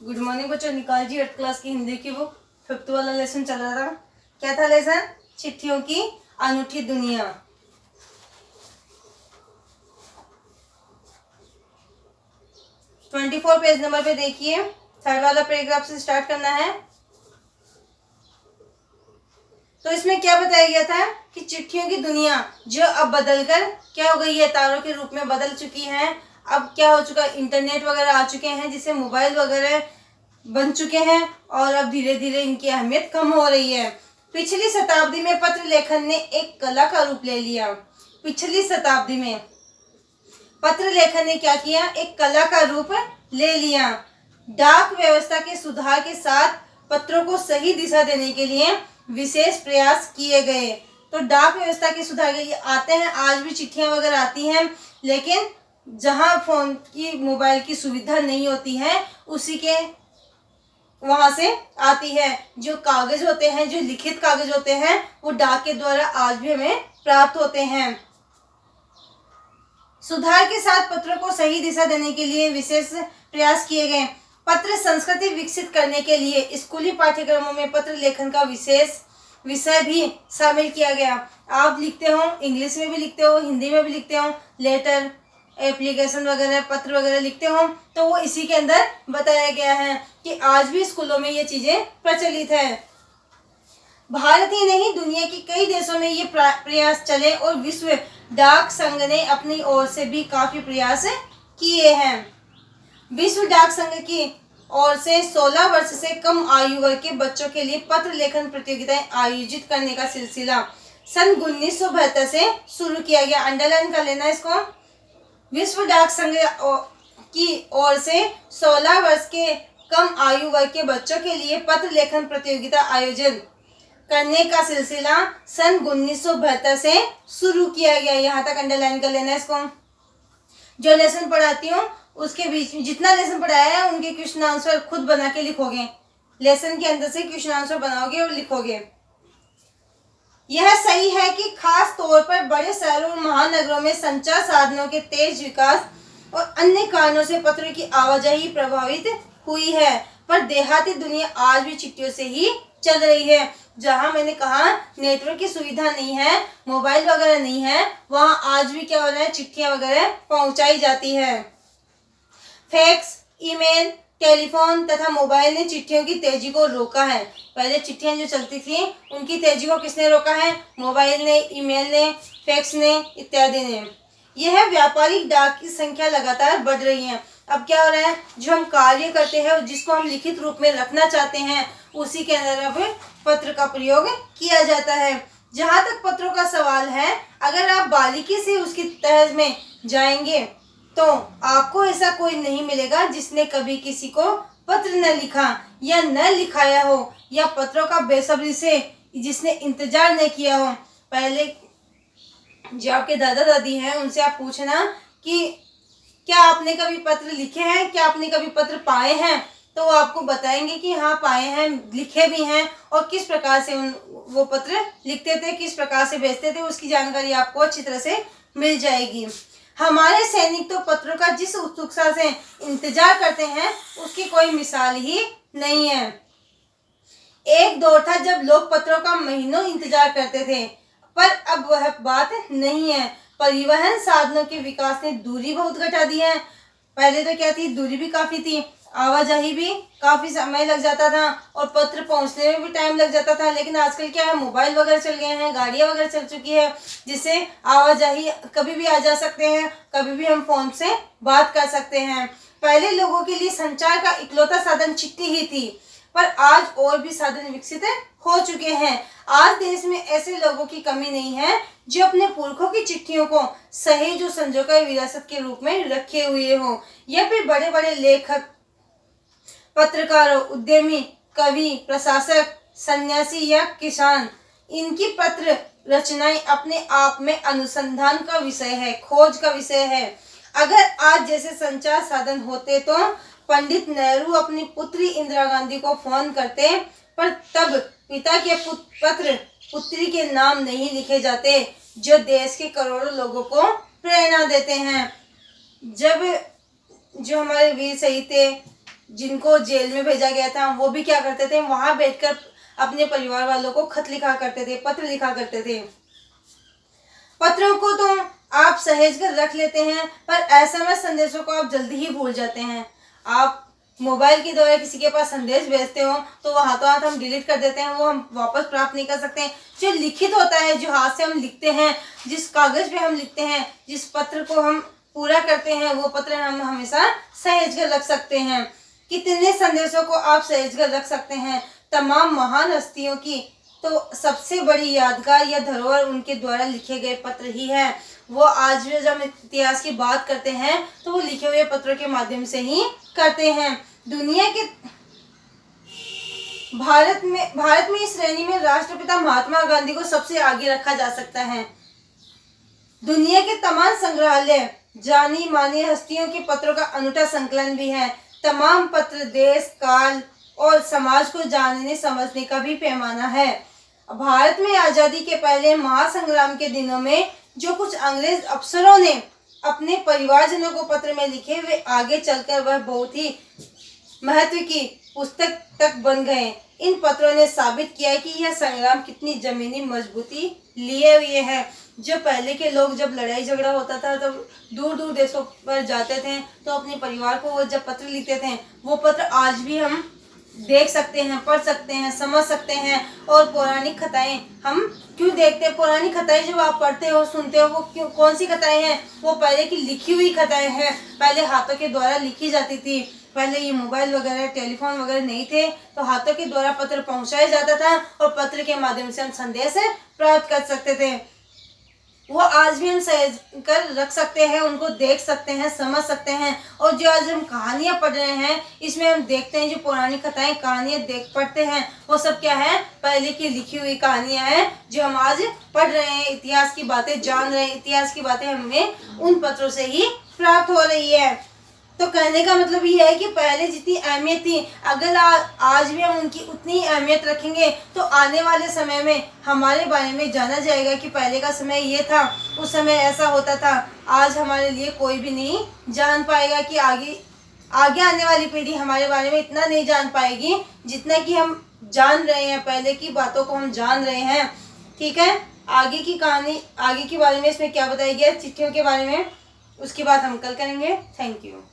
Good morning बच्चों। निकाल जी 8th class की हिंदी की बुक। 5th वाला लेसन चल रहा था। क्या था लेसन? चिट्ठियों की अनूठी दुनिया। ट्वेंटी 4 पेज नंबर पे देखिए, थर्ड वाला पैराग्राफ से स्टार्ट करना है। तो इसमें क्या बताया गया था कि चिट्ठियों की दुनिया जो अब बदलकर क्या हो गई है, तारों के रूप में बदल चुकी है। अब क्या हो चुका है, इंटरनेट वगैरह आ चुके हैं, जिससे मोबाइल वगैरह बन चुके हैं और अब धीरे धीरे इनकी अहमियत कम हो रही है। पिछली शताब्दी में पत्र लेखन ने एक कला का रूप ले लिया। पिछली शताब्दी में पत्र लेखन ने क्या किया, एक कला का रूप ले लिया। डाक व्यवस्था के सुधार के साथ पत्रों को सही दिशा देने के लिए विशेष प्रयास किए गए। तो डाक व्यवस्था के सुधार के लिए आते हैं, आज भी चिट्ठियां वगैरह आती हैं, लेकिन जहां फोन की मोबाइल की सुविधा नहीं होती है उसी के वहां से आती है। जो कागज होते हैं, जो लिखित कागज होते हैं, वो डाक के द्वारा आज भी हमें प्राप्त होते हैं। सुधार के साथ पत्रों को सही दिशा देने के लिए विशेष प्रयास किए गए। पत्र संस्कृति विकसित करने के लिए स्कूली पाठ्यक्रमों में पत्र लेखन का विशेष विषय भी शामिल किया गया। आप लिखते हो, इंग्लिश में भी लिखते हो, हिंदी में भी लिखते हो, लेटर, एप्लीकेशन वगैरह, पत्र वगैरह लिखते हो, तो वो इसी के अंदर बताया गया है कि आज भी स्कूलों में ये चीजें प्रचलित है। भारत ही नहीं, दुनिया के कई देशों में ये प्रयास चले और विश्व डाक संघ ने अपनी ओर से भी काफी प्रयास किए हैं। विश्व डाक संघ की ओर से 16 वर्ष से कम आयु वर्ग के बच्चों के लिए पत्र लेखन प्रतियोगिताएं आयोजित करने का सिलसिला सन 1972 से शुरू किया गया। अंडरलाइन कर लेना इसको। विश्व डाक संघ की ओर से 16 वर्ष के कम आयु वर्ग के बच्चों के लिए पत्र लेखन प्रतियोगिता आयोजन करने का सिलसिला सन 1972 से शुरू किया गया। यहाँ तक अंडरलाइन कर लेना इसको। जो लेसन पढ़ाती हूँ उसके बीच में जितना लेसन पढ़ाया है उनके क्वेश्चन आंसर खुद बना के लिखोगे। लेसन के अंदर से क्वेश्चन आंसर बनाओगे और लिखोगे। यह सही है कि खास तौर पर बड़े शहरों और महानगरों में संचार साधनों के तेज विकास और अन्य कारणों से पत्रों की आवाजाही प्रभावित हुई है, पर देहाती दुनिया आज भी चिट्ठियों से ही चल रही है। जहां मैंने कहा नेटवर्क की सुविधा नहीं है, मोबाइल वगैरह नहीं है, वहां आज भी क्या हो रहा है, चिट्ठियां वगैरह पहुंचाई जाती है। फैक्स, ईमेल, टेलीफोन तथा मोबाइल ने चिट्ठियों की तेजी को रोका है। पहले चिट्ठियां जो चलती थी उनकी तेजी को किसने रोका है? मोबाइल ने, ईमेल ने, फैक्स ने, इत्यादि ने। यह व्यापारिक डाक की संख्या लगातार बढ़ रही है। अब क्या हो रहा है, जो हम कार्य करते हैं और जिसको हम लिखित रूप में रखना चाहते हैं उसी के अंदर अब पत्र का प्रयोग किया जाता है। जहां तक पत्रों का सवाल है, अगर आप बारीकी से उसकी तह में जाएंगे तो आपको ऐसा कोई नहीं मिलेगा जिसने कभी किसी को पत्र न लिखा या न लिखाया हो, या पत्रों का बेसब्री से जिसने इंतजार न किया हो। पहले जो आपके दादा दादी हैं उनसे आप पूछना कि क्या आपने कभी पत्र लिखे हैं, क्या आपने कभी पत्र पाए हैं, तो वो आपको बताएंगे कि हाँ पाए हैं, लिखे भी हैं, और किस प्रकार से वो पत्र लिखते थे, किस प्रकार से भेजते थे, उसकी जानकारी आपको अच्छी तरह से मिल जाएगी। हमारे सैनिक तो पत्रों का जिस उत्सुकता से इंतजार करते हैं उसकी कोई मिसाल ही नहीं है। एक दौर था जब लोग पत्रों का महीनों इंतजार करते थे, पर अब वह बात नहीं है। परिवहन साधनों के विकास ने दूरी बहुत घटा दी है। पहले तो क्या थी, दूरी भी काफी थी, आवाजाही भी काफी समय लग जाता था और पत्र पहुंचने में भी टाइम लग जाता था। लेकिन आजकल क्या है, मोबाइल वगैरह चल गए हैं, गाड़ियां वगैरह चल चुकी है, जिससे आवाजाही कभी भी आ जा सकते हैं, कभी भी हम फोन से बात कर सकते हैं। पहले लोगों के लिए संचार का इकलौता साधन चिट्ठी ही थी, पर आज और भी साधन विकसित हो चुके हैं। आज देश में ऐसे लोगों की कमी नहीं है जो अपने पुरखों की चिट्ठियों को सहेज और संजोकर विरासत के रूप में रखे हुए हो। यह भी बड़े बड़े लेखक, पत्रकारों, उद्यमी, कवि, प्रशासक, सन्यासी या किसान, इनकी पत्र रचनाएं अपने आप में अनुसंधान का विषय है, खोज का विषय है। अगर आज जैसे संचार साधन होते तो पंडित नेहरू अपनी पुत्री इंदिरा गांधी को फोन करते, पर तब पिता के पत्र पुत्री के नाम नहीं लिखे जाते, जो देश के करोड़ों लोगों को प्रेरणा देते हैं। जब जो हमारे वीर शहीद थे, जिनको जेल में भेजा गया था, वो भी क्या करते थे, वहां बैठकर अपने परिवार वालों को खत लिखा करते थे, पत्र लिखा करते थे। पत्रों को तो आप सहेज कर रख लेते हैं, पर एसएमएस संदेशों को आप जल्दी ही भूल जाते हैं। आप मोबाइल के द्वारा किसी के पास संदेश भेजते हो तो वो हाथों हाथ हम डिलीट कर देते हैं, वो हम वापस प्राप्त नहीं कर सकते। जो लिखित होता है, जो हाथ से हम लिखते हैं, जिस कागज पे हम लिखते हैं, जिस पत्र को हम पूरा करते हैं, वो पत्र हम हमेशा सहेज कर रख सकते हैं। कितने संदेशों को आप सहेज कर रख सकते हैं। तमाम महान हस्तियों की तो सबसे बड़ी यादगार या धरोहर उनके द्वारा लिखे गए पत्र ही है। वो आज भी जब इतिहास की बात करते हैं तो वो लिखे हुए पत्रों के माध्यम से ही करते हैं। दुनिया के भारत में इस श्रेणी में राष्ट्रपिता महात्मा गांधी को सबसे आगे रखा जा सकता है। दुनिया के तमाम संग्रहालय जानी मानी हस्तियों के पत्रों का अनूठा संकलन भी है। तमाम पत्र देश, काल और समाज को जानने समझने का भी पैमाना है। भारत में आज़ादी के पहले महासंग्राम के दिनों में जो कुछ अंग्रेज अफसरों ने अपने परिवारजनों को पत्र में लिखे, वे आगे चलकर वह बहुत ही महत्व की पुस्तक तक बन गए। इन पत्रों ने साबित किया कि यह संग्राम कितनी जमीनी मजबूती लिए हुए है। जो पहले के लोग जब लड़ाई झगड़ा होता था तो दूर दूर देशों पर जाते थे, तो अपने परिवार को वो जब पत्र लिखते थे, वो पत्र आज भी हम देख सकते हैं, पढ़ सकते हैं, समझ सकते हैं। और पौराणिक कथाएं हम क्यों देखते हैं? पौराणिक कथाएं जब आप पढ़ते हो, सुनते हो, वो क्यों, कौन सी कथाएं हैं? वो पहले की लिखी हुई कथाएं हैं। पहले हाथों के द्वारा लिखी जाती थी। पहले ये मोबाइल वगैरह, टेलीफोन वगैरह नहीं थे, तो हाथों के द्वारा पत्र पहुंचाया जाता था और पत्र के माध्यम से हम संदेश प्राप्त कर सकते थे। वो आज भी हम सहेज कर रख सकते हैं, उनको देख सकते हैं, समझ सकते हैं। और जो आज हम कहानियाँ पढ़ रहे हैं, इसमें हम देखते हैं जो पौराणिक कथाएं कहानियाँ पढ़ते हैं, वो सब क्या है? पहले की लिखी हुई कहानियाँ हैं जो हम आज पढ़ रहे हैं। इतिहास की बातें जान रहे हैं, इतिहास की बातें हमें उन पत्रों से ही प्राप्त हो रही है। तो कहने का मतलब ये है कि पहले जितनी अहमियत थी, अगर आज भी हम उनकी उतनी अहमियत रखेंगे तो आने वाले समय में हमारे बारे में जाना जाएगा कि पहले का समय ये था, उस समय ऐसा होता था। आज हमारे लिए कोई भी नहीं जान पाएगा कि आगे आने वाली पीढ़ी हमारे बारे में इतना नहीं जान पाएगी जितना कि हम जान रहे हैं। पहले की बातों को हम जान रहे हैं। ठीक है, आगे की कहानी, आगे के बारे में इसमें क्या बताया गया चिट्ठियों के बारे में, उसकी बात हम कल करेंगे। Thank you.